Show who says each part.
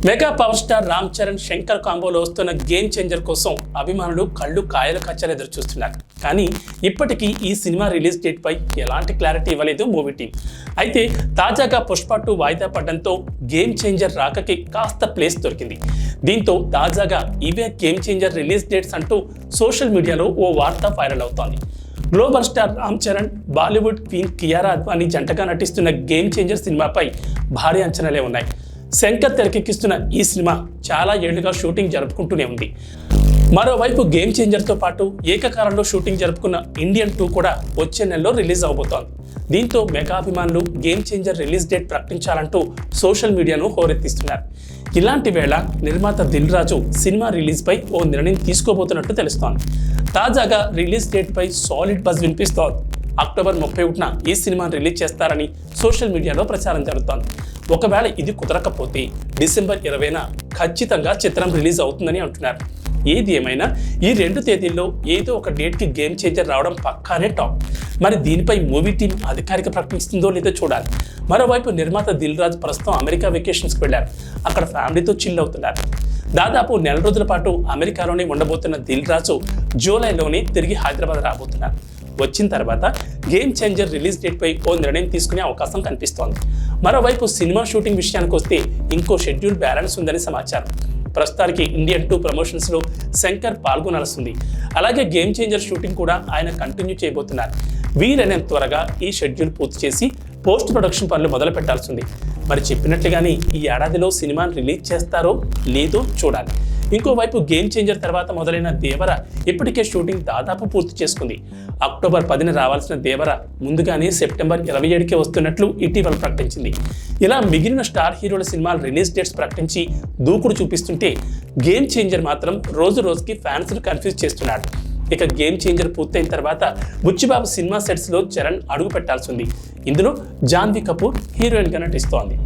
Speaker 1: Mega power star Ram Charan Shankar కాంబోలో వస్తున్న game changer కోసం అభిమానులు కళ్ళు కాయల కచ్చలు ఎదురు చూస్తున్నారు. కానీ ఇప్పటికీ ఈ సినిమా రిలీజ్ డేట్ పై ఎలాంటి క్లారిటీ ఇవ్వలేదు మూవీ టీం. అయితే తాజాగా పుష్ప 2 వాయిదా పడడంతో గేమ్ చేంజర్ రాకకి కాస్త ప్లేస్ దొరికింది. దీంతో తాజాగా ఇవే గేమ్ చేంజర్ రిలీజ్ డేట్స్ అంటూ సోషల్ మీడియాలో ఓ వార్త వైరల్ అవుతోంది. Global star Ram Charan, Bollywood queen Kiara Advani జంటగా నటిస్తున్న గేమ్ చేంజర్ సినిమాపై భారీ అంచనాలే ఉన్నాయి. శంకర్ తెరకెక్కిస్తున్న ఈ సినిమా చాలా ఏళ్లుగా షూటింగ్ జరుపుకుంటూనే ఉంది. మరోవైపు గేమ్ చేంజర్తో పాటు ఏకకాలంలో షూటింగ్ జరుపుకున్న ఇండియన్ 2 కూడా వచ్చే నెలలో రిలీజ్ అవబోతోంది. దీంతో మెగా అభిమానులు గేమ్ చేంజర్ రిలీజ్ డేట్ ప్రకటించాలంటూ సోషల్ మీడియాను హోరెత్తిస్తున్నారు. ఇలాంటి వేళ నిర్మాత దిల్ రాజు సినిమా రిలీజ్పై ఓ నిర్ణయం తీసుకోబోతున్నట్టు తెలుస్తోంది. తాజాగా రిలీజ్ డేట్పై సాలిడ్ బజ్ వినిపిస్తోంది. అక్టోబర్ 31న ఈ సినిమాను రిలీజ్ చేస్తారని సోషల్ మీడియాలో ప్రచారం జరుగుతోంది. ఒకవేళ ఇది కుదరకపోతే డిసెంబర్ 20న ఖచ్చితంగా చిత్రం రిలీజ్ అవుతుందని అంటున్నారు. ఏది ఏమైనా ఈ 2 తేదీల్లో ఏదో ఒక డేట్కి గేమ్ చేంజర్ రావడం పక్కానే టాప్. మరి దీనిపై మూవీ టీం అధికారిక ప్రకటిస్తుందో లేదో చూడాలి. మరోవైపు నిర్మాత దిల్ రాజు ప్రస్తుతం అమెరికా వెకేషన్స్కి వెళ్ళారు. అక్కడ ఫ్యామిలీతో చిల్ అవుతున్నారు. దాదాపు నెల రోజుల పాటు అమెరికాలోనే ఉండబోతున్న దిల్ రాజు జూలైలోనే తిరిగి హైదరాబాద్ రాబోతున్నారు. వచ్చిన తర్వాత గేమ్ చేంజర్ రిలీజ్ డేట్పై ఓ నిర్ణయం తీసుకునే అవకాశం కనిపిస్తోంది. మరోవైపు సినిమా షూటింగ్ విషయానికి వస్తే ఇంకో షెడ్యూల్ బ్యాలెన్స్ ఉందని సమాచారం. ప్రస్తుతానికి ఇండియన్ 2 ప్రమోషన్స్లో శంకర్ పాల్గొనాల్సింది. అలాగే గేమ్ చేంజర్ షూటింగ్ కూడా ఆయన కంటిన్యూ చేయబోతున్నారు. వీలైనంత త్వరగా ఈ షెడ్యూల్ పూర్తి చేసి పోస్ట్ ప్రొడక్షన్ పనులు మొదలు పెట్టాల్సింది. మరి చెప్పినట్లుగానే ఈ ఏడాదిలో సినిమాను రిలీజ్ చేస్తారో లేదో చూడాలి. ఇంకోవైపు గేమ్ చేంజర్ తర్వాత మొదలైన దేవర ఇప్పటికే షూటింగ్ దాదాపు పూర్తి చేసుకుంది. అక్టోబర్ 10న రావాల్సిన దేవర ముందుగానే సెప్టెంబర్ 27కే వస్తున్నట్లు ఇటీవల ప్రకటించింది. ఇలా మిగిలిన స్టార్ హీరోల సినిమాల రిలీజ్ డేట్స్ ప్రకటించి దూకుడు చూపిస్తుంటే గేమ్ చేంజర్ మాత్రం రోజు రోజుకి ఫ్యాన్స్ను కన్ఫ్యూజ్ చేస్తున్నాడు. ఇక గేమ్ చేంజర్ పూర్తయిన తర్వాత బుచ్చిబాబు సినిమా సెట్స్లో చరణ్ అడుగు పెట్టాల్సింది. ఇందులో జాన్వీ కపూర్ హీరోయిన్గా నటిస్తోంది.